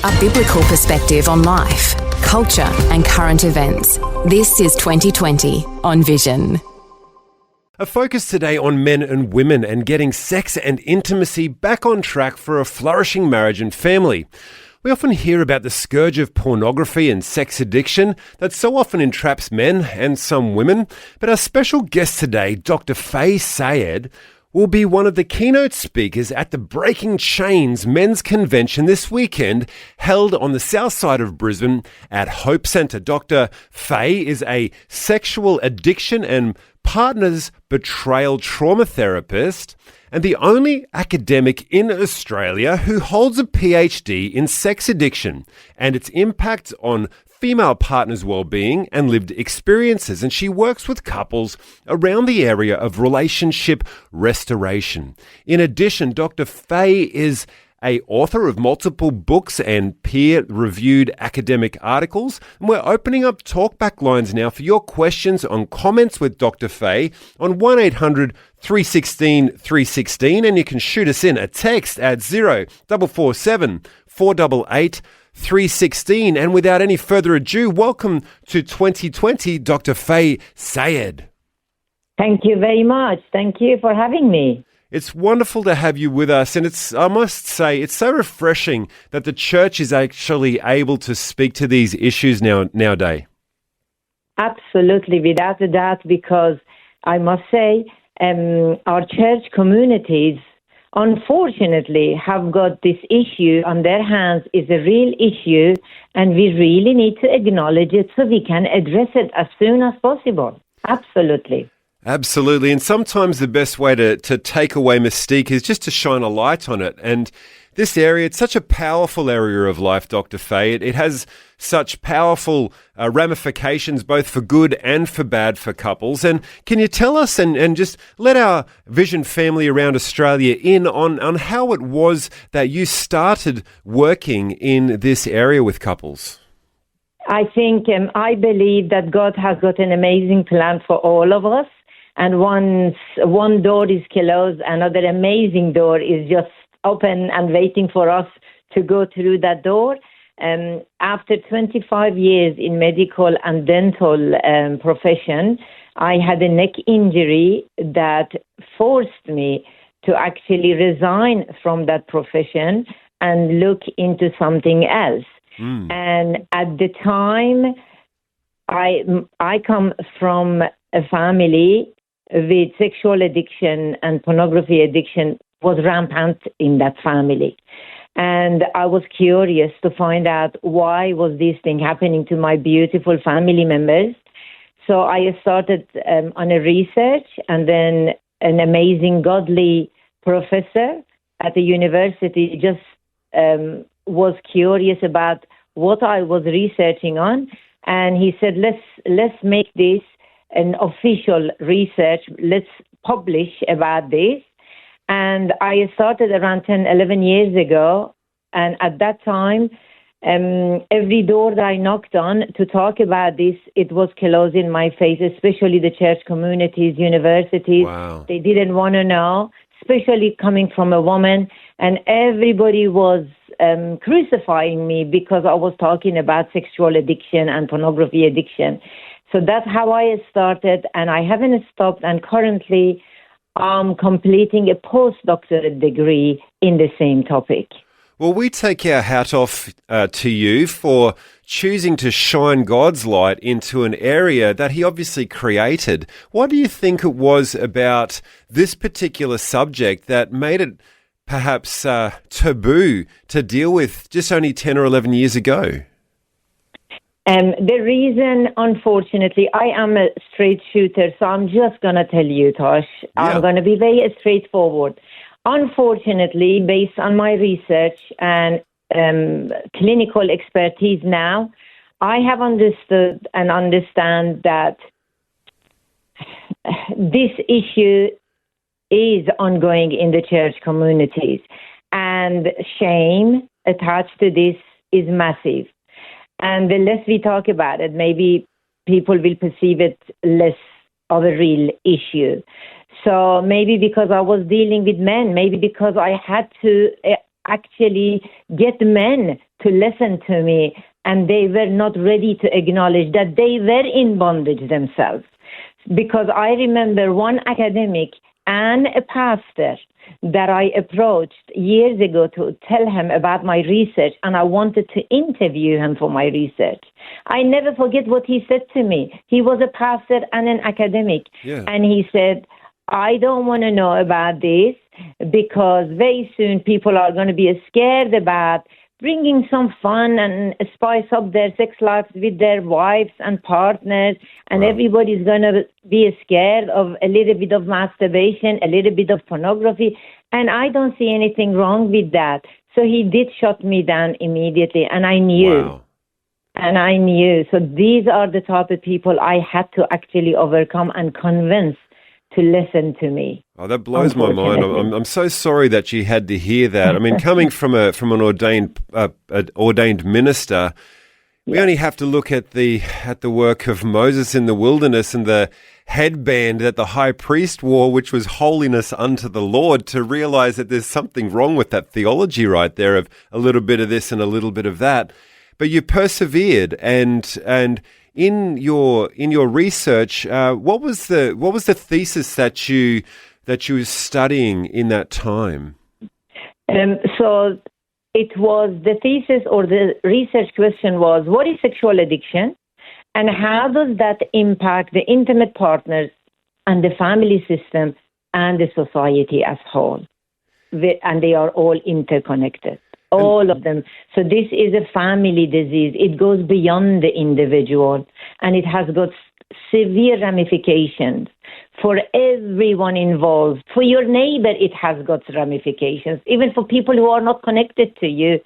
A biblical perspective on life, culture and current events. This is 2020 on Vision. A focus today on men and women and getting sex and intimacy back on track for a flourishing marriage and family. We often hear about the scourge of pornography and sex addiction that so often entraps men and some women, but our special guest today, Dr. Seyed, will be one of the keynote speakers at the Breaking Chains Men's Convention this weekend, held on the south side of Brisbane at Hope Centre. Dr. Faye is a sexual addiction and partners betrayal trauma therapist and the only academic in Australia who holds a PhD in sex addiction and its impact on female partners' well-being and lived experiences, and she works with couples around the area of relationship restoration. In addition, Dr. Faye is an author of multiple books and peer-reviewed academic articles, and we're opening up talkback lines now for your questions on comments with Dr. Faye on 1-800-316-316, and you can shoot us in a text at 0447 488 316. And without any further ado, welcome to 2020, Dr. Faye Seyed. Thank you very much. Thank you for having me. It's wonderful to have you with us, and I must say, it's so refreshing that the church is actually able to speak to these issues nowadays. Absolutely, without a doubt, because I must say, our church communities unfortunately have got this issue on their hands. Is a real issue, and we really need to acknowledge it so we can address it as soon as possible. Absolutely. Absolutely. And sometimes the best way to take away mystique is just to shine a light on it. And this area, it's such a powerful area of life, Dr. Faye. It has such powerful ramifications, both for good and for bad for couples. And can you tell us and just let our Vision family around Australia in on how it was that you started working in this area with couples? I think, I believe that God has got an amazing plan for all of us. And once one door is closed, another amazing door is just open and waiting for us to go through that door. After 25 years in medical and dental profession, I had a neck injury that forced me to actually resign from that profession and look into something else. And at the time, I come from a family with sexual addiction and pornography addiction was rampant in that family. And I was curious to find out why was this thing happening to my beautiful family members. So I started on a research, and then an amazing godly professor at the university just was curious about what I was researching on. And he said, let's make this an official research. Let's publish about this. And I started around 10, 11 years ago. And at that time, every door that I knocked on to talk about this, it was closed in my face, especially the church communities, universities. Wow. They didn't want to know, especially coming from a woman. And everybody was crucifying me because I was talking about sexual addiction and pornography addiction. So that's how I started, and I haven't stopped, and currently I'm completing a postdoctorate degree in the same topic. Well, we take our hat off to you for choosing to shine God's light into an area that he obviously created. What do you think it was about this particular subject that made it perhaps taboo to deal with just only 10 or 11 years ago? The reason, unfortunately, I am a straight shooter, so I'm just going to tell you, Tosh. Yeah. I'm going to be very straightforward. Unfortunately, based on my research and clinical expertise now, I have understood and understand that this issue is ongoing in the church communities, and shame attached to this is massive. And the less we talk about it, maybe people will perceive it less of a real issue. So maybe because I was dealing with men, maybe because I had to actually get men to listen to me, and they were not ready to acknowledge that they were in bondage themselves. Because I remember one academic and a pastor that I approached years ago to tell him about my research, and I wanted to interview him for my research. I never forget what he said to me. He was a pastor and an academic, and he said, I don't want to know about this because very soon people are going to be scared about bringing some fun and spice up their sex lives with their wives and partners, and everybody's going to be scared of a little bit of masturbation, a little bit of pornography, and I don't see anything wrong with that. So he did shut me down immediately, and I knew. Wow. And I knew. So these are the type of people I had to actually overcome and convince to listen to me. Oh, that blows my mind. I'm so sorry that you had to hear that. I mean, coming from an ordained minister, we only have to look at the work of Moses in the wilderness and the headband that the high priest wore, which was holiness unto the Lord, to realize that there's something wrong with that theology right there of a little bit of this and a little bit of that. But you persevered, and in your research, what was the thesis that you were studying in that time? So it was the thesis, or the research question was, what is sexual addiction, and how does that impact the intimate partners and the family system and the society as whole? And they are all interconnected. All of them. So this is a family disease. It goes beyond the individual, and it has got severe ramifications for everyone involved. For your neighbor, it has got ramifications, even for people who are not connected to you.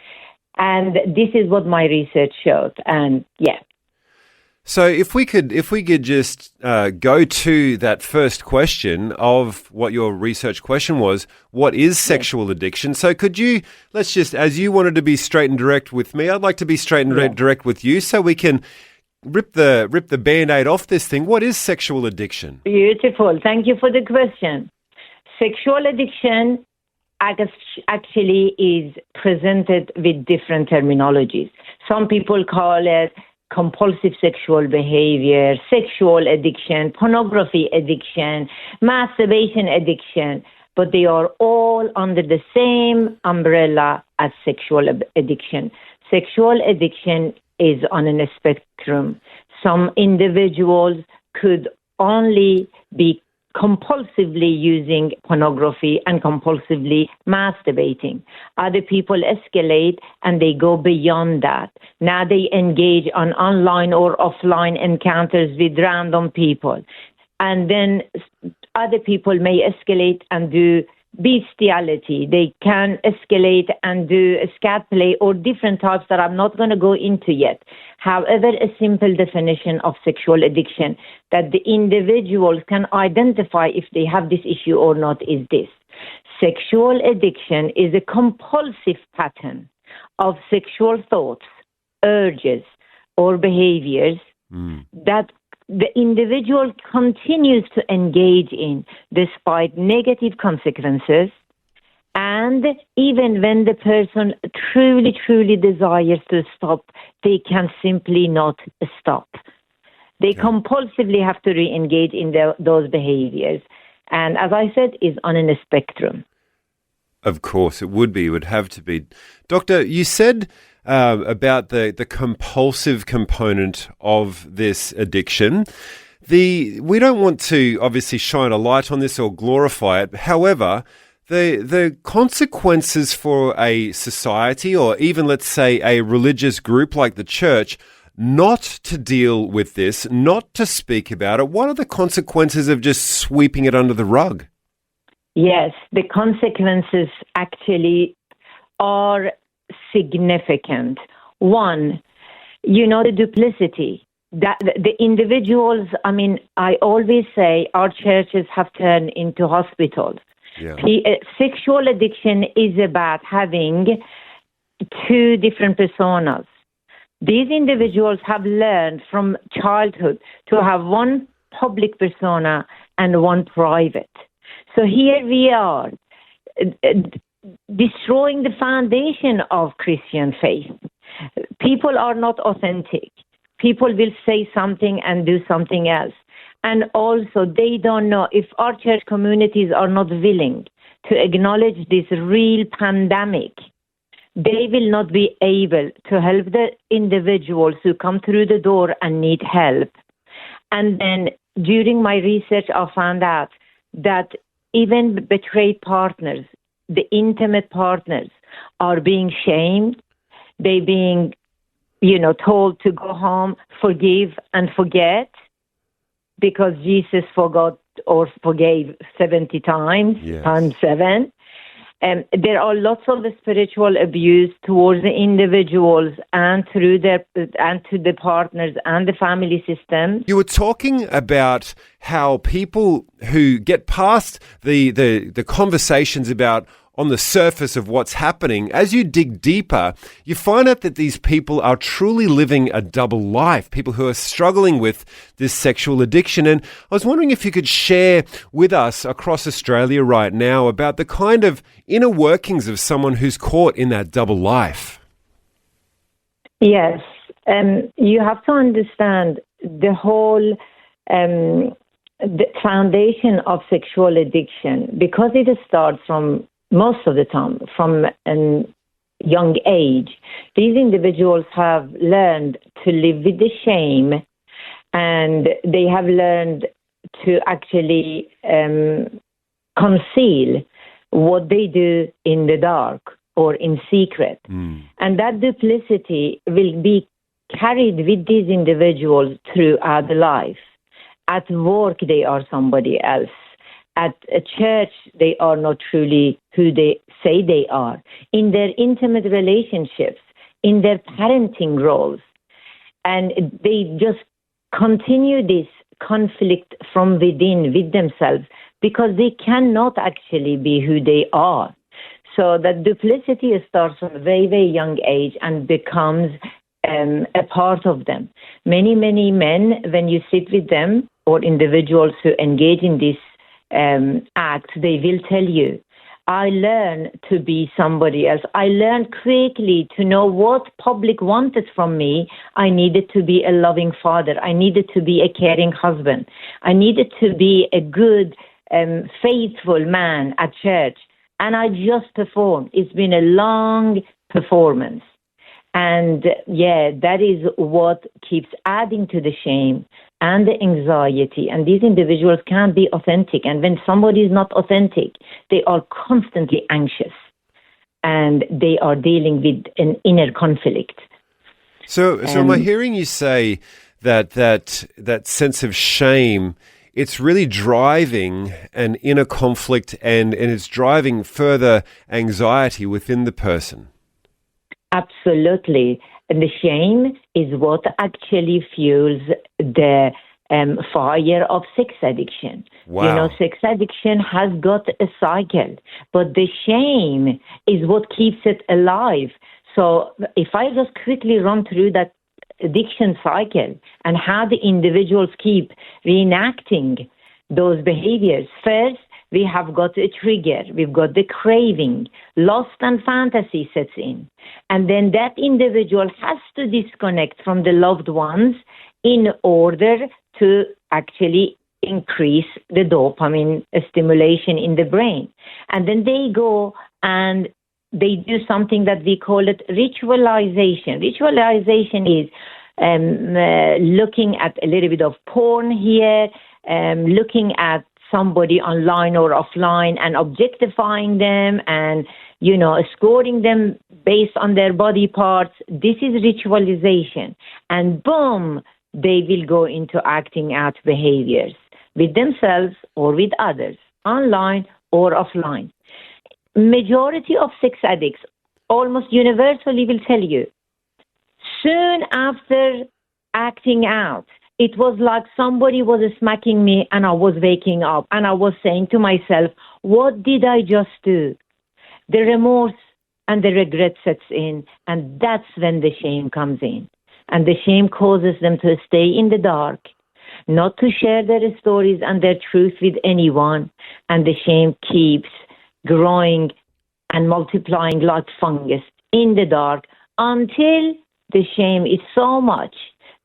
And this is what my research showed. And yeah. So if we could just go to that first question of what your research question was, what is sexual addiction? So could you, let's just, as you wanted to be straight and direct with me, I'd like to be straight and direct with you, so we can rip the Band-Aid off this thing. What is sexual addiction? Beautiful. Thank you for the question. Sexual addiction actually is presented with different terminologies. Some people call it compulsive sexual behavior, sexual addiction, pornography addiction, masturbation addiction, but they are all under the same umbrella as sexual addiction. Sexual addiction is on a spectrum. Some individuals could only be compulsively using pornography and compulsively masturbating. Other people escalate and they go beyond that. Now they engage on online or offline encounters with random people. And then other people may escalate and do bestiality. They can escalate and do scat play or different types that I'm not going to go into yet. However, a simple definition of sexual addiction that the individuals can identify if they have this issue or not is this. Sexual addiction is a compulsive pattern of sexual thoughts, urges, or behaviors that the individual continues to engage in despite negative consequences, and even when the person truly desires to stop, they can simply not stop. They compulsively have to re-engage in those behaviors. And as I said, is on a spectrum. Of course, it would be. It would have to be. Doctor, you said about the compulsive component of this addiction. We don't want to obviously shine a light on this or glorify it. However, the consequences for a society, or even, let's say, a religious group like the church, not to deal with this, not to speak about it, what are the consequences of just sweeping it under the rug? Yes, the consequences actually are significant. One, the duplicity. That the individuals, I always say our churches have turned into hospitals. Yeah. Sexual addiction is about having two different personas. These individuals have learned from childhood to have one public persona and one private. So here we are, destroying the foundation of Christian faith. People are not authentic. People will say something and do something else. And also, they don't know if our church communities are not willing to acknowledge this real pandemic, they will not be able to help the individuals who come through the door and need help. And then during my research, I found out that even betrayed partners, the intimate partners, are being shamed. They're being, told to go home, forgive and forget, because Jesus forgot or forgave 70 times, Yes. times 7. There are lots of spiritual abuse towards the individuals and through and to the partners and the family system. You were talking about how people who get past the conversations about on the surface of what's happening, as you dig deeper, you find out that these people are truly living a double life, people who are struggling with this sexual addiction. And I was wondering if you could share with us across Australia right now about the kind of inner workings of someone who's caught in that double life. Yes. You have to understand the whole the foundation of sexual addiction, because it starts from most of the time from a young age. These individuals have learned to live with the shame, and they have learned to actually conceal what they do in the dark or in secret. And that duplicity will be carried with these individuals throughout life. At work, they are somebody else. At a church, they are not truly who they say they are. In their intimate relationships, in their parenting roles. And they just continue this conflict from within with themselves, because they cannot actually be who they are. So that duplicity starts from a very, very young age and becomes a part of them. Many, many men, when you sit with them, or individuals who engage in this act, they will tell you, I learned to be somebody else. I learned quickly to know what public wanted from me. I needed to be a loving father. I needed to be a caring husband. I needed to be a good, faithful man at church. And I just performed. It's been a long performance. And that is what keeps adding to the shame and the anxiety. And these individuals can't be authentic. And when somebody is not authentic, they are constantly anxious and they are dealing with an inner conflict. So am I hearing you say that sense of shame, it's really driving an inner conflict and it's driving further anxiety within the person? Absolutely. And the shame is what actually fuels the fire of sex addiction. Wow. Sex addiction has got a cycle, but the shame is what keeps it alive. So if I just quickly run through that addiction cycle and how the individuals keep reenacting those behaviors. First, we have got a trigger. We've got the craving. Lust and fantasy sets in. And then that individual has to disconnect from the loved ones in order to actually increase the dopamine stimulation in the brain. And then they go and they do something that we call it ritualization. Ritualization is looking at a little bit of porn here, looking at somebody online or offline and objectifying them and, scoring them based on their body parts. This is ritualization. And boom, they will go into acting out behaviors with themselves or with others, online or offline. Majority of sex addicts almost universally will tell you, soon after acting out, it was like somebody was smacking me and I was waking up and I was saying to myself, what did I just do? The remorse and the regret sets in, and that's when the shame comes in. And the shame causes them to stay in the dark, not to share their stories and their truth with anyone. And the shame keeps growing and multiplying like fungus in the dark until the shame is so much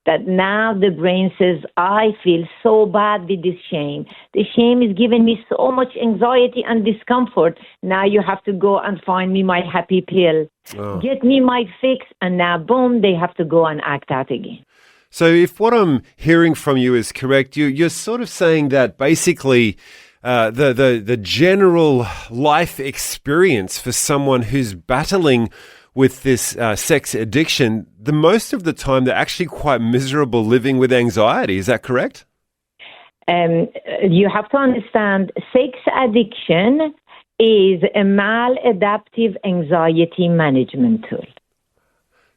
that now the brain says, I feel so bad with this shame. The shame is giving me so much anxiety and discomfort. Now you have to go and find me my happy pill. Oh. Get me my fix. And now, boom, they have to go and act out again. So if what I'm hearing from you is correct, you're sort of saying that basically the general life experience for someone who's battling with this sex addiction, the most of the time they're actually quite miserable living with anxiety. Is that correct? You have to understand, sex addiction is a maladaptive anxiety management tool.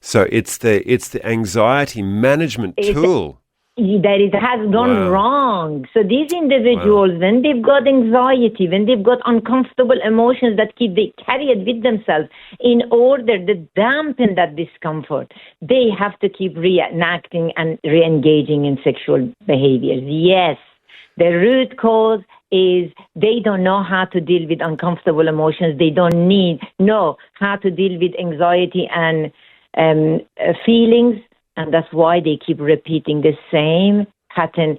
So it's the anxiety management tool. That it has gone wrong. So these individuals, when they've got anxiety, when they've got uncomfortable emotions that they carry it with themselves, in order to dampen that discomfort, they have to keep reenacting and re-engaging in sexual behaviors. Yes, the root cause is they don't know how to deal with uncomfortable emotions. They don't know how to deal with anxiety and feelings. And that's why they keep repeating the same pattern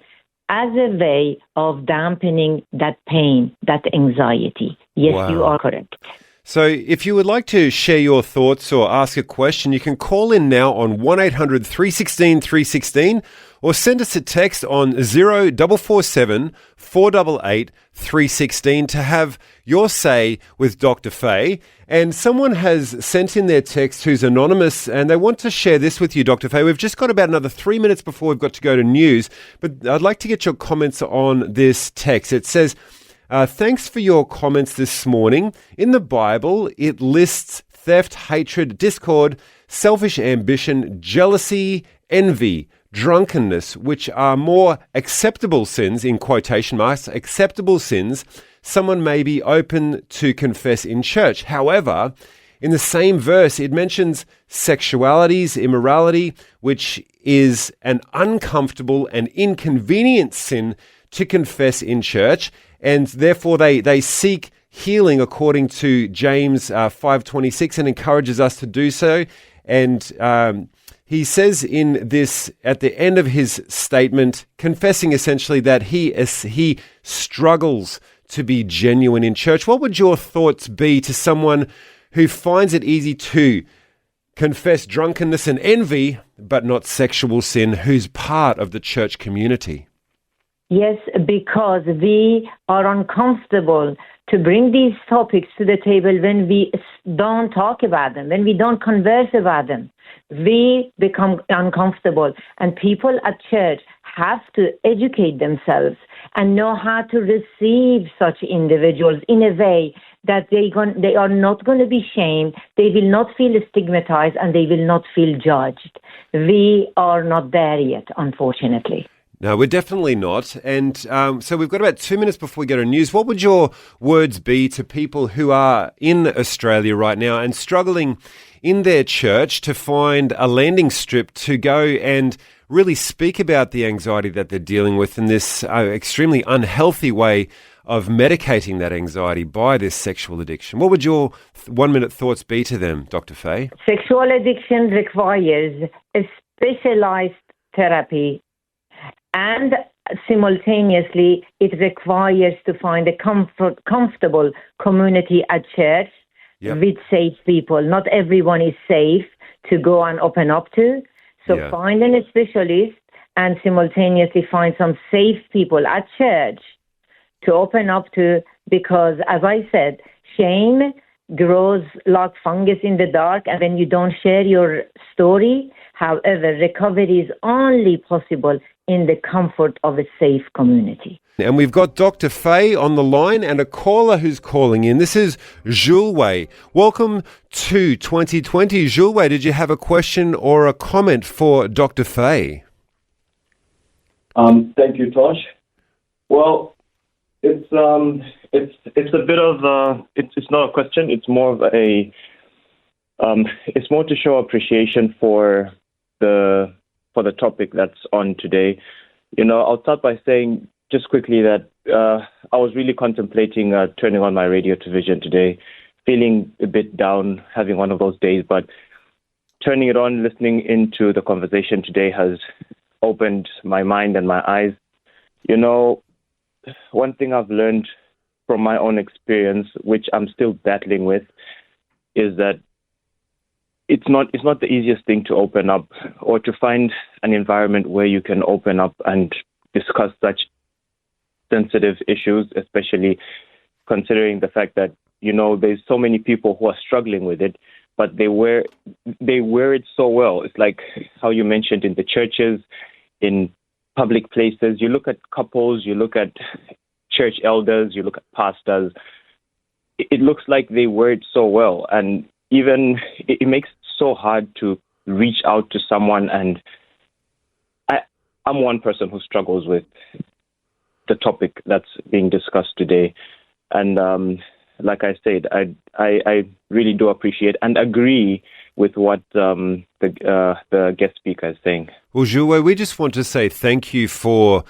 as a way of dampening that pain, that anxiety. Yes, you are correct. So if you would like to share your thoughts or ask a question, you can call in now on 1-800-316-316 or send us a text on 0447 488 316 to have your say with Dr. Faye. And someone has sent in their text who's anonymous and they want to share this with you, Dr. Faye. We've just got about another 3 minutes before we've got to go to news, but I'd like to get your comments on this text. It says, thanks for your comments this morning. In the Bible, it lists theft, hatred, discord, selfish ambition, jealousy, envy, drunkenness, which are more acceptable sins, in quotation marks, acceptable sins someone may be open to confess in church. However, in the same verse, it mentions sexualities, immorality, which is an uncomfortable and inconvenient sin to confess in church, and therefore they seek healing according to James 5:26 and encourages us to do so. And he says in this, at the end of his statement, confessing essentially that he struggles to be genuine in church. What would your thoughts be to someone who finds it easy to confess drunkenness and envy, but not sexual sin, who's part of the church community? Yes, because we are uncomfortable to bring these topics to the table when we don't talk about them, when we don't converse about them. We become uncomfortable, and people at church have to educate themselves and know how to receive such individuals in a way that they are not going to be shamed, they will not feel stigmatized, and they will not feel judged. We are not there yet, unfortunately. No, we're definitely not. And so we've got about 2 minutes before we go to news. What would your words be to people who are in Australia right now and struggling in their church to find a landing strip to go and really speak about the anxiety that they're dealing with in this extremely unhealthy way of medicating that anxiety by this sexual addiction? What would your 1 minute thoughts be to them, Dr. Faye? Sexual addiction requires a specialized therapy, and simultaneously it requires to find a comfortable community at church with safe people. Not everyone is safe to go and open up to. So find a specialist and simultaneously find some safe people at church to open up to, because, as I said, shame grows like fungus in the dark, and when you don't share your story, however, recovery is only possible in the comfort of a safe community. And we've got Dr. Faye on the line and a caller who's calling in. This is Julway. Welcome to 2020. Julway, did you have a question or a comment for Dr. Faye? Thank you, Tosh. Well, it's a bit of it's not a question. It's more of it's more to show appreciation for the topic that's on today. You know, I'll start by saying just quickly that I was really contemplating turning on my radio to vision today, feeling a bit down, having one of those days. But turning it on, listening into the conversation today has opened my mind and my eyes. You know, one thing I've learned from my own experience, which I'm still battling with, is that it's not the easiest thing to open up or to find an environment where you can open up and discuss such sensitive issues, especially considering the fact that, you know, there's so many people who are struggling with it, but they wear it so well. It's like how you mentioned in the churches, in public places. You look at couples, you look at church elders, you look at pastors. It looks like they wear it so well, and even it makes it so hard to reach out to someone. And I'm one person who struggles with the topic that's being discussed today. And like I said, I really do appreciate and agree with what the guest speaker is saying. Well, Jules, we just want to say thank you for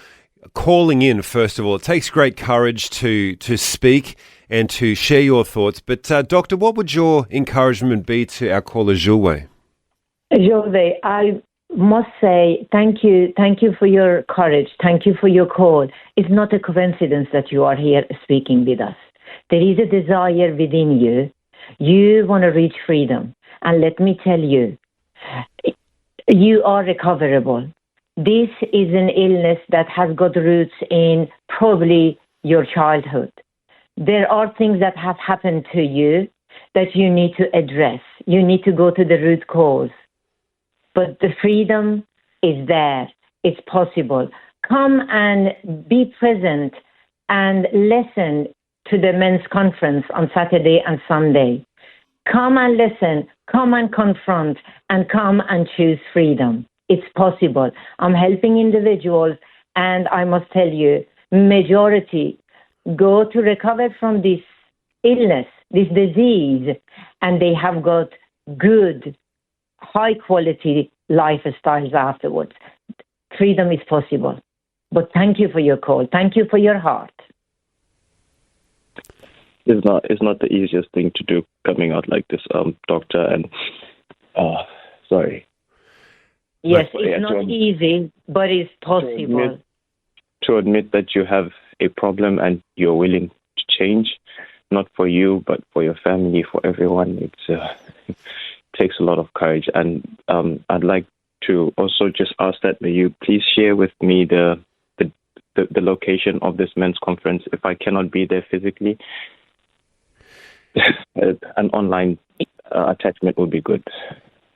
calling in, first of all. It takes great courage to speak and to share your thoughts. But, Doctor, what would your encouragement be to our caller, Jules? Jules, I must say thank you for your courage. Thank you for your call. It's not a coincidence that you are here speaking with us. There is a desire within you. You want to reach freedom. And let me tell you, you are recoverable. This is an illness that has got roots in probably your childhood. There are things that have happened to you that you need to address. You need to go to the root cause. But the freedom is there. It's possible. Come and be present and listen to the men's conference on Saturday and Sunday. Come and listen, come and confront, and come and choose freedom. It's possible. I'm helping individuals, and I must tell you, majority go to recover from this illness, this disease, and they have got good, high-quality lifestyles afterwards. Freedom is possible. But thank you for your call. Thank you for your heart. It's not the easiest thing to do coming out like this, doctor. And sorry. Yes, it's not easy, but it's possible. To admit that you have a problem and you're willing to change, not for you, but for your family, for everyone, it takes a lot of courage. And I'd like to also just ask that may you please share with me the location of this men's conference if I cannot be there physically. An online attachment would be good.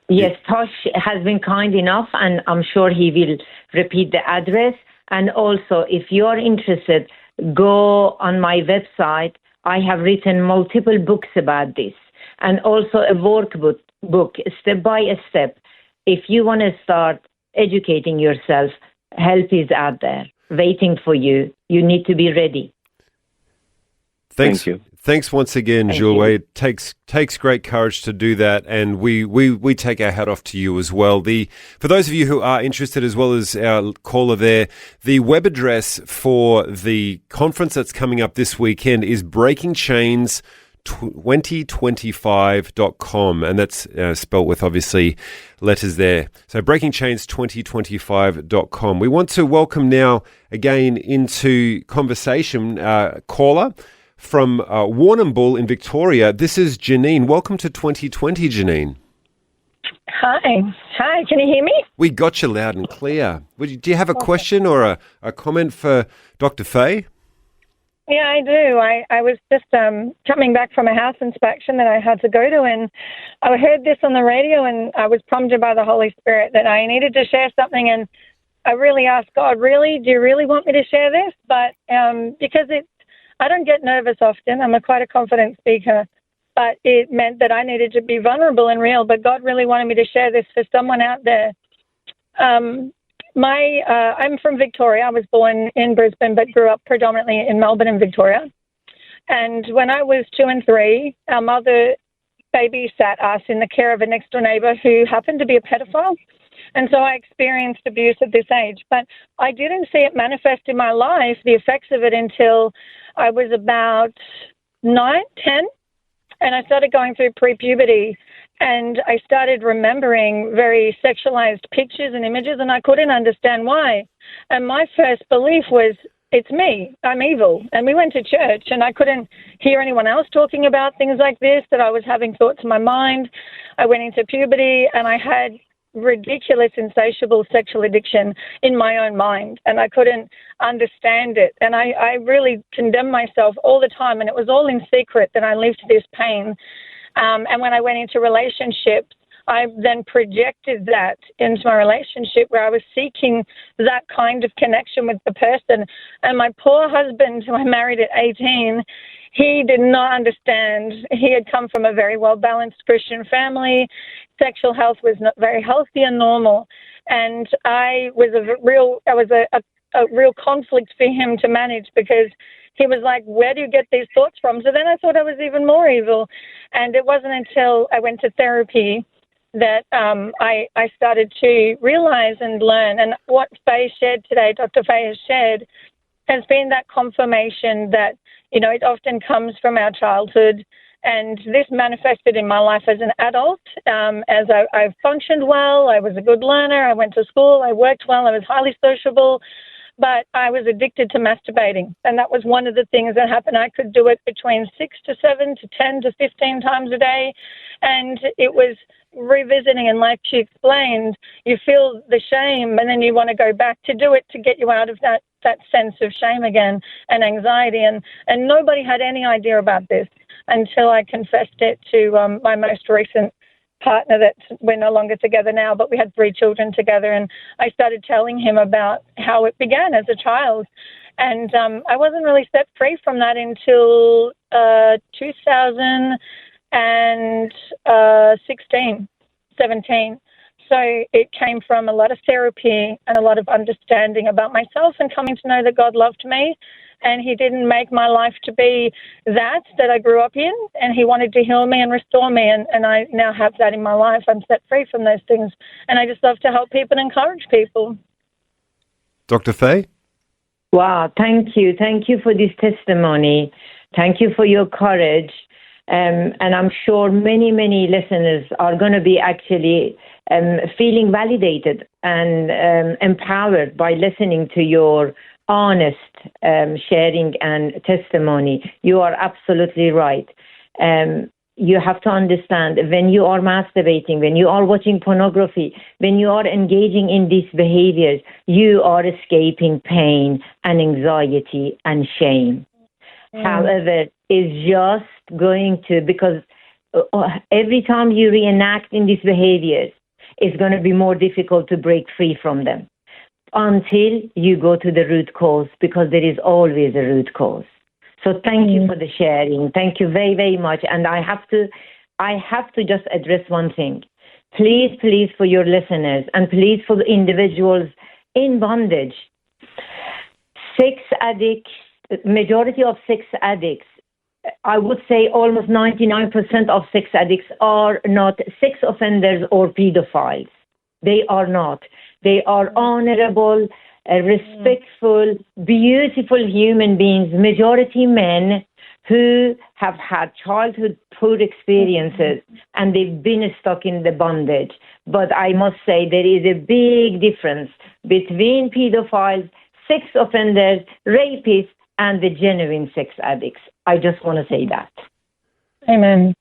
Yes, Tosh has been kind enough, and I'm sure he will repeat the address. And also, if you are interested, go on my website. I have written multiple books about this, and also a workbook, step by step. If you want to start educating yourself, help is out there, waiting for you. You need to be ready. Thanks. Thank you. Thanks once again, Jules. It takes great courage to do that, and we take our hat off to you as well. For those of you who are interested, as well as our caller there, the web address for the conference that's coming up this weekend is breakingchains2025.com, and that's spelt with obviously letters there. So breakingchains2025.com. We want to welcome now again into conversation caller from Warrnambool in Victoria. This is Janine. Welcome to 2020, Janine. Hi. Can you hear me? We got you loud and clear. Do you have a question or a comment for Dr. Faye? Yeah, I do. I was just coming back from a house inspection that I had to go to, and I heard this on the radio, and I was prompted by the Holy Spirit that I needed to share something, and I really asked God, really, do you really want me to share this? But because I don't get nervous often. I'm quite a confident speaker, but it meant that I needed to be vulnerable and real. But God really wanted me to share this for someone out there. I'm from Victoria. I was born in Brisbane, but grew up predominantly in Melbourne and Victoria. And when I was 2 and 3, our mother babysat us in the care of a next door neighbour who happened to be a pedophile. And so I experienced abuse at this age. But I didn't see it manifest in my life, the effects of it, until I was about 9, 10, and I started going through pre-puberty. And I started remembering very sexualized pictures and images, and I couldn't understand why. And my first belief was, it's me, I'm evil. And we went to church, and I couldn't hear anyone else talking about things like this, that I was having thoughts in my mind. I went into puberty, and I had ridiculous, insatiable sexual addiction in my own mind, and I couldn't understand it. And I really condemned myself all the time, and it was all in secret that I lived this pain. And when I went into relationships, I then projected that into my relationship where I was seeking that kind of connection with the person. And my poor husband, who I married at 18, he did not understand. He had come from a very well-balanced Christian family. Sexual health was not very healthy and normal. And I was a real conflict for him to manage, because he was like, where do you get these thoughts from? So then I thought I was even more evil. And it wasn't until I went to therapy that I started to realize and learn. And what Faye shared today, Dr. Faye has shared, has been that confirmation that, you know, it often comes from our childhood. And this manifested in my life as an adult, as I functioned well. I was a good learner. I went to school. I worked well. I was highly sociable. But I was addicted to masturbating, and that was one of the things that happened. I could do it between 6 to 7 to 10 to 15 times a day, and it was revisiting. And like she explained, you feel the shame, and then you want to go back to do it to get you out of that sense of shame again and anxiety. And nobody had any idea about this until I confessed it to my most recent partner, that we're no longer together now, but we had 3 children together, and I started telling him about how it began as a child. And I wasn't really set free from that until 17. So it came from a lot of therapy and a lot of understanding about myself, and coming to know that God loved me, and he didn't make my life to be that I grew up in, and he wanted to heal me and restore me, and I now have that in my life. I'm set free from those things, and I just love to help people and encourage people. Dr. Faye? Wow, thank you. Thank you for this testimony. Thank you for your courage. And I'm sure many, many listeners are going to be actually feeling validated and empowered by listening to your honest sharing and testimony. You are absolutely right. You have to understand, when you are masturbating, when you are watching pornography, when you are engaging in these behaviors, you are escaping pain and anxiety and shame. However, it's just going to, because every time you reenact in these behaviors, it's going to be more difficult to break free from them until you go to the root cause, because there is always a root cause. So thank you for the sharing. Thank you very, very much. And I have to just address one thing. Please, for your listeners, and please for the individuals in bondage, sex addicts, majority of sex addicts, I would say almost 99% of sex addicts are not sex offenders or pedophiles. They are not. They are honorable, respectful, beautiful human beings, majority men who have had childhood poor experiences, and they've been stuck in the bondage. But I must say there is a big difference between pedophiles, sex offenders, rapists, and the genuine sex addicts. I just want to say that. Amen.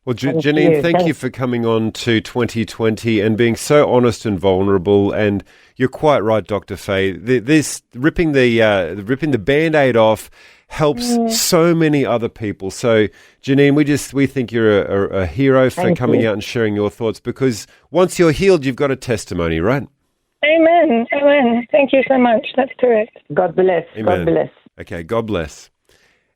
Well, Janine, thank you for coming on to 2020 and being so honest and vulnerable. And you're quite right, Dr. Faye. This ripping the Band-Aid off helps so many other people. So, Janine, we think you're a hero for coming out and sharing your thoughts, because once you're healed, you've got a testimony, right? Amen. Thank you so much. That's correct. God bless. Amen. God bless. Okay, God bless.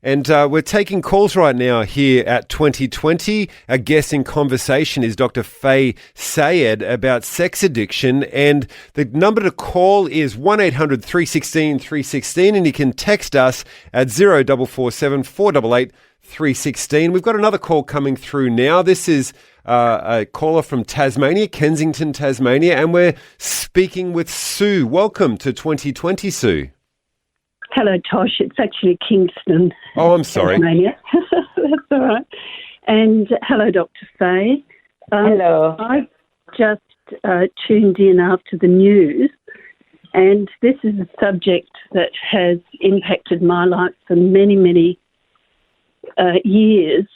And we're taking calls right now here at 2020. Our guest in conversation is Dr. Faye Seyed about sex addiction. And the number to call is 1-800-316-316. And you can text us at 0447 488 316. We've got another call coming through now. This is a caller from Tasmania, Kensington, Tasmania. And we're speaking with Sue. Welcome to 2020, Sue. Hello, Tosh. It's actually Kingston. Oh, I'm sorry. Tasmania. That's all right. And hello, Dr. Faye. Hello. I just tuned in after the news, and this is a subject that has impacted my life for many, many years,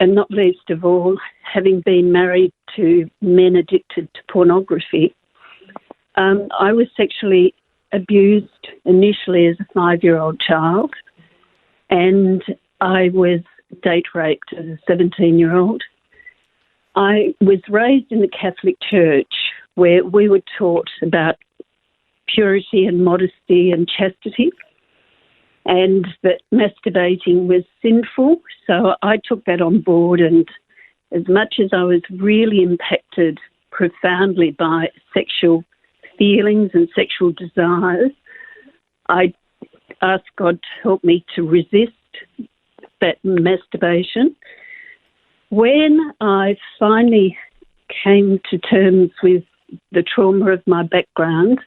and not least of all, having been married to men addicted to pornography. I was sexually abused initially as a 5-year-old child, and I was date raped as a 17-year-old. I was raised in the Catholic Church where we were taught about purity and modesty and chastity, and that masturbating was sinful. So I took that on board, and as much as I was really impacted profoundly by sexual feelings and sexual desires, I asked God to help me to resist that masturbation. When I finally came to terms with the trauma of my background,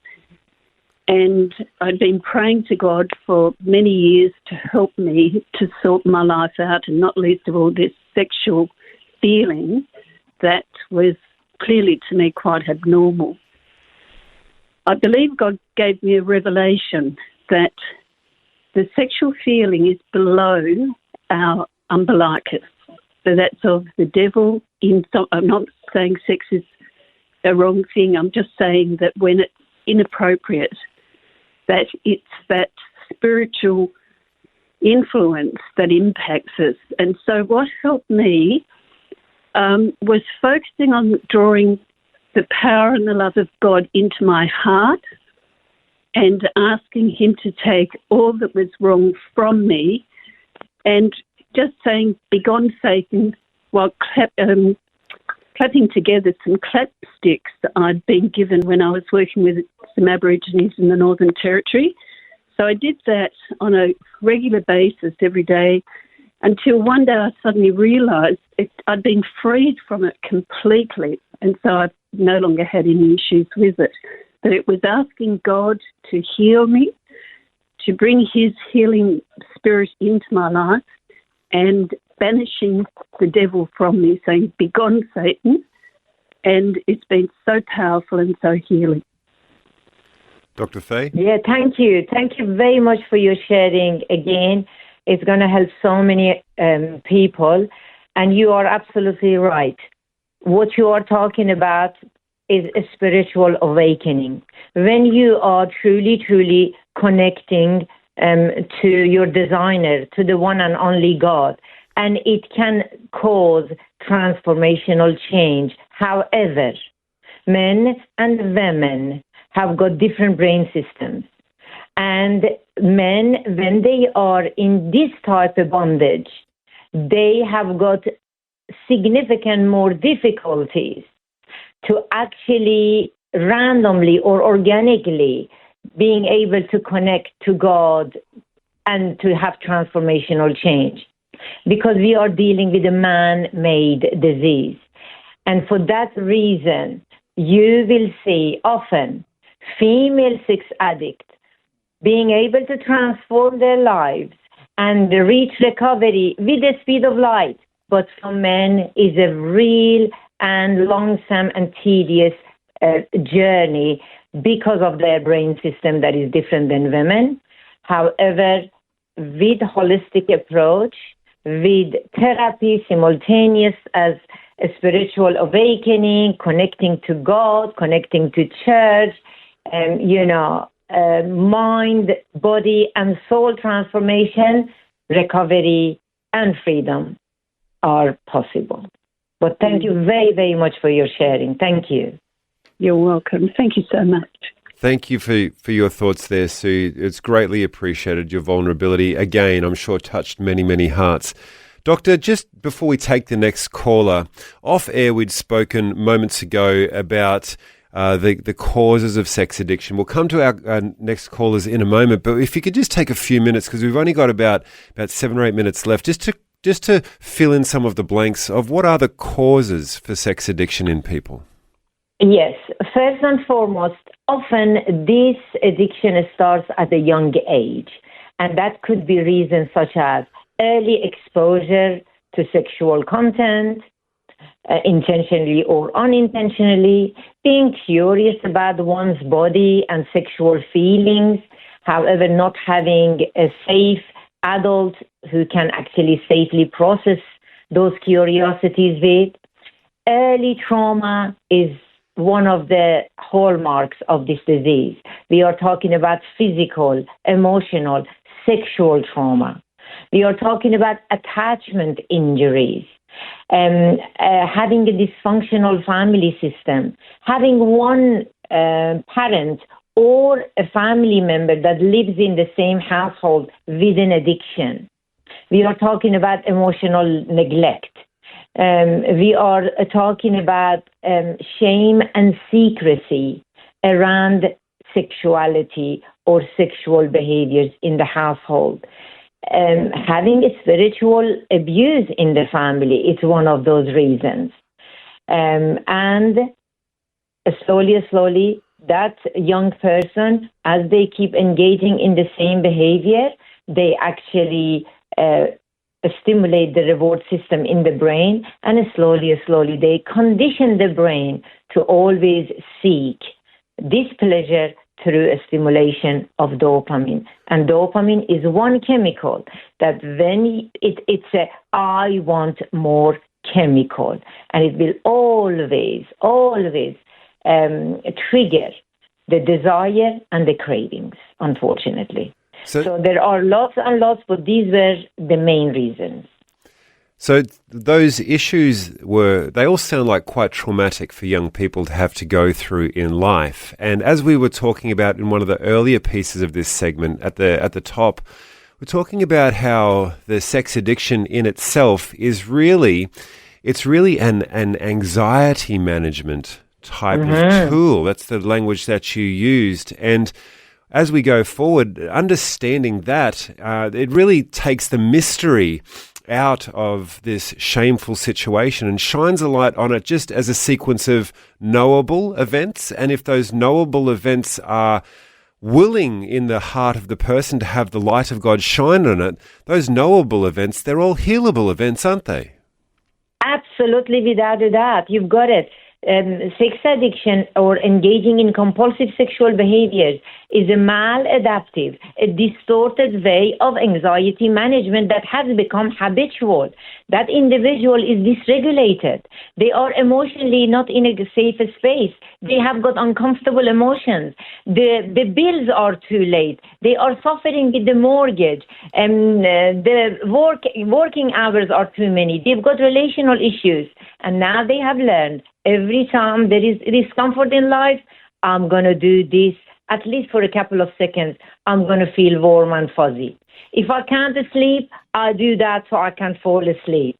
and I'd been praying to God for many years to help me to sort my life out, and not least of all this sexual feeling that was clearly to me quite abnormal. I believe God gave me a revelation that the sexual feeling is below our umbilicus. So that's of the devil. I'm not saying sex is a wrong thing. I'm just saying that when it's inappropriate, that it's that spiritual influence that impacts us. And so what helped me was focusing on drawing the power and the love of God into my heart and asking him to take all that was wrong from me, and just saying, "Begone, Satan," while clapping together some clap sticks that I'd been given when I was working with some Aborigines in the Northern Territory. So I did that on a regular basis every day until one day I suddenly realised I'd been freed from it completely, and so I no longer had any issues with it. But it was asking God to heal me, to bring his healing spirit into my life, and banishing the devil from me, saying, "Begone, Satan." And it's been so powerful and so healing. Dr. Faye? Yeah, thank you. Thank you very much for your sharing again. It's going to help so many people. And you are absolutely right. What you are talking about is a spiritual awakening. When you are truly, truly connecting to your designer, to the one and only God, and it can cause transformational change. However, men and women have got different brain systems. And men, when they are in this type of bondage, they have got significant more difficulties to actually randomly or organically being able to connect to God and to have transformational change, because we are dealing with a man-made disease. And for that reason, you will see often female sex addicts being able to transform their lives and reach recovery with the speed of light. But for men, is a real and longsome and tedious journey because of their brain system that is different than women. However, with holistic approach, with therapy simultaneous as a spiritual awakening, connecting to God, connecting to church, mind, body, and soul transformation, recovery, and freedom are possible. But thank you very, very much for your sharing. Thank you. You're welcome. Thank you so much. Thank you for your thoughts there, Sue. It's greatly appreciated. Your vulnerability, again, I'm sure touched many, many hearts. Doctor, just before we take the next caller, off air we'd spoken moments ago about the causes of sex addiction. We'll come to our next callers in a moment, but if you could just take a few minutes, because we've only got about 7 or 8 minutes left, just to fill in some of the blanks of what are the causes for sex addiction in people. Yes. First and foremost, often this addiction starts at a young age, and that could be reasons such as early exposure to sexual content, intentionally or unintentionally, being curious about one's body and sexual feelings, however, not having a safe adult who can actually safely process those curiosities with. Early trauma is one of the hallmarks of this disease. We are talking about physical, emotional, sexual trauma. We are talking about attachment injuries, having a dysfunctional family system, having one parent or a family member that lives in the same household with an addiction. We are talking about emotional neglect. We are talking about shame and secrecy around sexuality or sexual behaviors in the household. Having a spiritual abuse in the family, it's one of those reasons. And slowly, that young person, as they keep engaging in the same behavior, they actually stimulate the reward system in the brain, and slowly they condition the brain to always seek this pleasure through a stimulation of dopamine. And dopamine is one chemical that when it's a I want more chemical, and it will always trigger the desire and the cravings, unfortunately. So there are lots and lots, but these were the main reasons. So those issues they all sound like quite traumatic for young people to have to go through in life. And as we were talking about in one of the earlier pieces of this segment at the top, we're talking about how the sex addiction in itself is really an anxiety management type of tool. That's the language that you used. And as we go forward, understanding that, it really takes the mystery out of this shameful situation and shines a light on it just as a sequence of knowable events. And if those knowable events are willing in the heart of the person to have the light of God shine on it, those knowable events, they're all healable events, aren't they? Absolutely, without a doubt. You've got it. Sex addiction or engaging in compulsive sexual behaviors is a maladaptive, a distorted way of anxiety management that has become habitual. That individual is dysregulated. They are emotionally not in a safe space. They have got uncomfortable emotions. The bills are too late. They are suffering with the mortgage. The working hours are too many. They've got relational issues. And now they have learned every time there is discomfort in life, I'm going to do this, at least for a couple of seconds. I'm going to feel warm and fuzzy. If I can't sleep, I do that so I can fall asleep.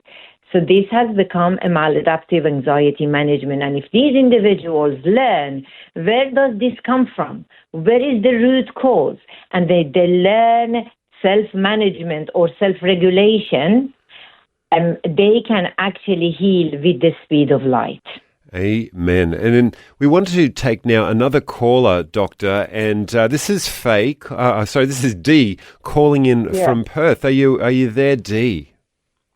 So this has become a maladaptive anxiety management. And if these individuals learn, where does this come from? Where is the root cause? And they learn self-management or self-regulation, they can actually heal with the speed of light. Amen. And then we want to take now another caller, Doctor, and this is this is Dee calling in from Perth. Are you there, Dee?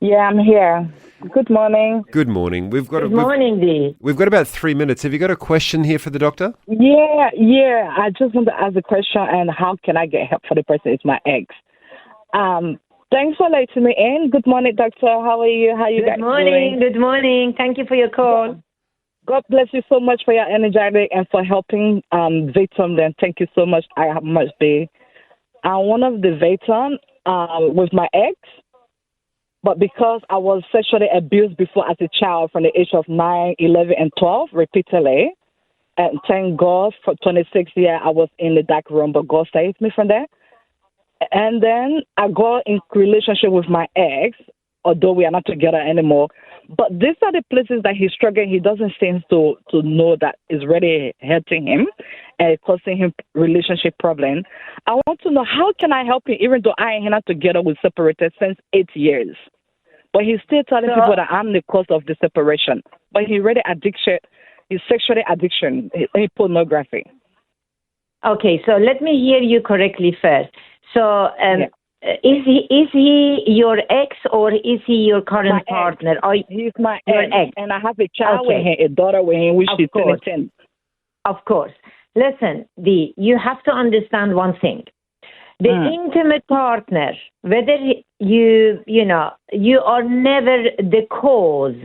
Yeah, I'm here. Good morning. Good morning. Good morning, Dee. We've got about 3 minutes. Have you got a question here for the doctor? Yeah. I just want to ask a question, and how can I get help for the person? It's my ex. Thanks for letting me in. Good morning, doctor. How are you? How are you guys doing? Good morning. Thank you for your call. God bless you so much for your energy and for helping victims. And thank you so much. I must be. I'm one of the victims with my ex, but because I was sexually abused before as a child from the age of 9, 11, and 12 repeatedly, and thank God for 26 years I was in the dark room, but God saved me from there. And then I got in relationship with my ex, although we are not together anymore. But these are the places that he's struggling. He doesn't seem to know that it's really hurting him and causing him relationship problem. I want to know, how can I help him, even though I and him not together, we separated since 8 years. But he's still telling people that I'm the cause of the separation. But he's really addiction. He's sexually addiction. He pornography. Okay, so let me hear you correctly first. So is he your ex or is he your current My partner? He's my Your ex, ex. and I have a child with Okay. him, a daughter with him, which Of is course. 10. Of course. Listen, Dee, you have to understand one thing. The intimate partner, whether you are never the cause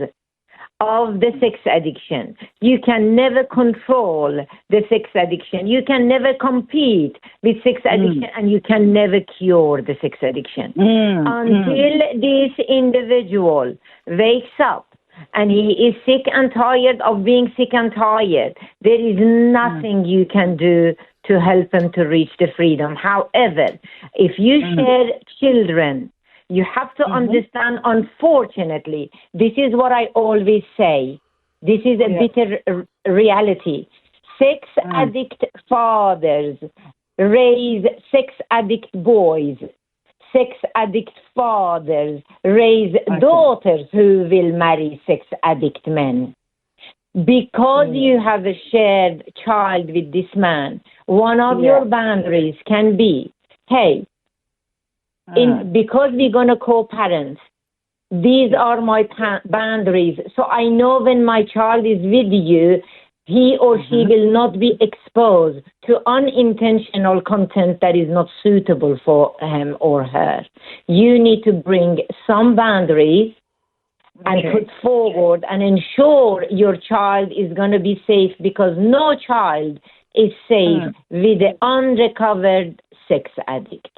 of the sex addiction. You can never control the sex addiction. You can never compete with sex addiction, and you can never cure the sex addiction. Until this individual wakes up and he is sick and tired of being sick and tired, there is nothing you can do to help him to reach the freedom. However, if you share children, you have to understand, unfortunately, this is what I always say. This is a bitter reality. Sex addict fathers raise sex addict boys. Sex addict fathers raise daughters who will marry sex addict men. Because you have a shared child with this man, one of your boundaries can be, hey, because we're going to co-parent, these are my boundaries. So I know when my child is with you, he or she will not be exposed to unintentional content that is not suitable for him or her. You need to bring some boundaries and put forward and ensure your child is going to be safe, because no child is safe with an unrecovered sex addict.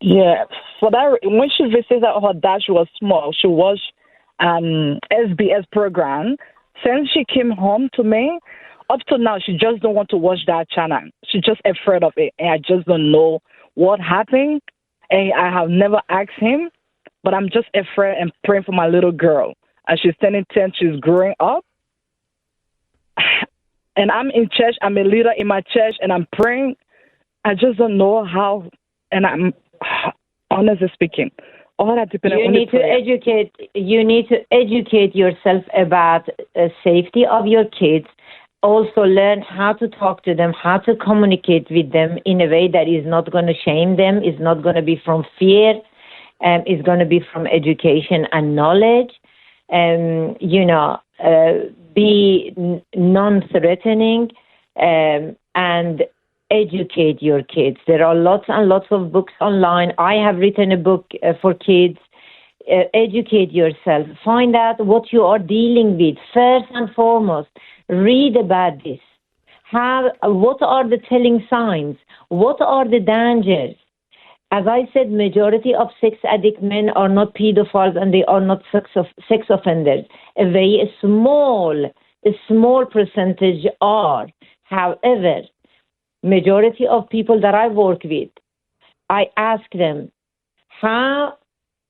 Yeah, for that, when she visited her dad, she was small. She watched SBS program. Since she came home to me, up to now, she just don't want to watch that channel. She's just afraid of it, and I just don't know what happened. And I have never asked him, but I'm just afraid and praying for my little girl. And she's turning 10, she's growing up. And I'm in church, I'm a leader in my church, and I'm praying. I just don't know how, and I'm honestly speaking, all that depends on You need to educate yourself about safety of your kids. Also learn how to talk to them, how to communicate with them in a way that is not going to shame them, is not going to be from fear, is going to be from education and knowledge. Be non-threatening, and educate your kids. There are lots and lots of books online. I have written a book for kids. Educate yourself. Find out what you are dealing with. First and foremost, read about this. What are the telling signs? What are the dangers? As I said, majority of sex addict men are not pedophiles and they are not sex offenders. A very small percentage are. However, majority of people that I work with, I ask them, how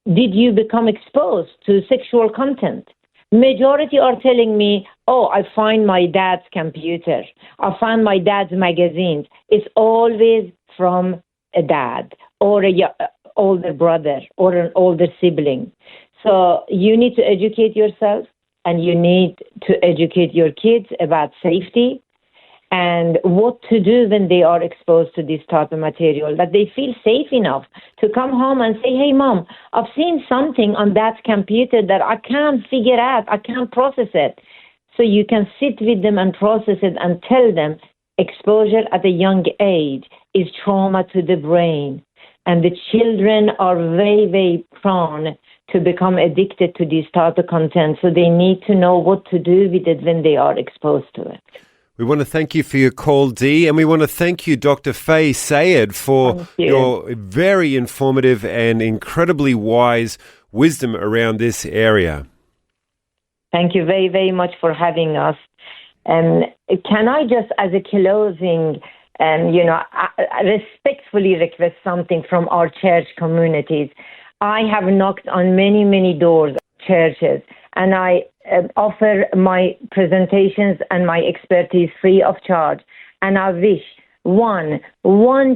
did you become exposed to sexual content? Majority are telling me, oh, I find my dad's computer. I find my dad's magazines. It's always from a dad or an older brother or an older sibling. So you need to educate yourself, and you need to educate your kids about safety and what to do when they are exposed to this type of material, that they feel safe enough to come home and say, hey, Mom, I've seen something on that computer that I can't figure out. I can't process it. So you can sit with them and process it and tell them exposure at a young age is trauma to the brain. And the children are very, very prone to become addicted to this type of content. So they need to know what to do with it when they are exposed to it. We want to thank you for your call, Dee, and we want to thank you, Dr. Faye Seyed, for your very informative and incredibly wise wisdom around this area. Thank you very, very much for having us. Can I just, as a closing, respectfully request something from our church communities? I have knocked on many, many doors of churches, and I offer my presentations and my expertise free of charge. And I wish one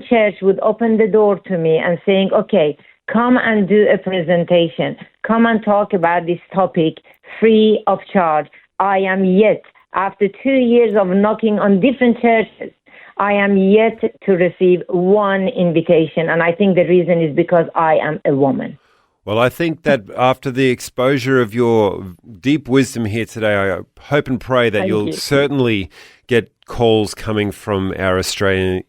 church would open the door to me and saying, okay, come and do a presentation. Come and talk about this topic free of charge. I am yet, after 2 years of knocking on different churches, I am yet to receive one invitation, and I think the reason is because I am a woman. Well, I think that after the exposure of your deep wisdom here today, I hope and pray that you'll certainly get calls coming from our Australian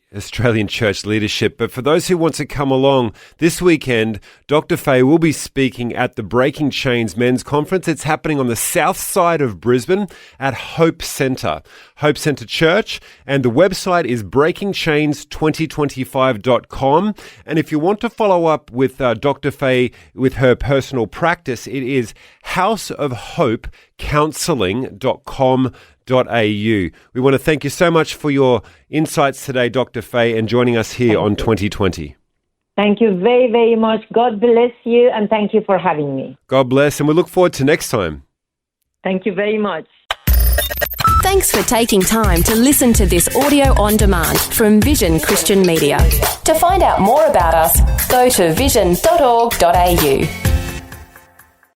church leadership. But for those who want to come along this weekend, Dr. Faye will be speaking at the Breaking Chains Men's Conference. It's happening on the south side of Brisbane at Hope Centre Church. And the website is breakingchains2025.com. And if you want to follow up with Dr. Faye with her personal practice, it is houseofhopecounselling.com.au. We want to thank you so much for your insights today, Dr. Faye, and joining us here on 2020. Thank you very, very much. God bless you, and thank you for having me. God bless, and we look forward to next time. Thank you very much. Thanks for taking time to listen to this audio on demand from Vision Christian Media. To find out more about us, go to vision.org.au.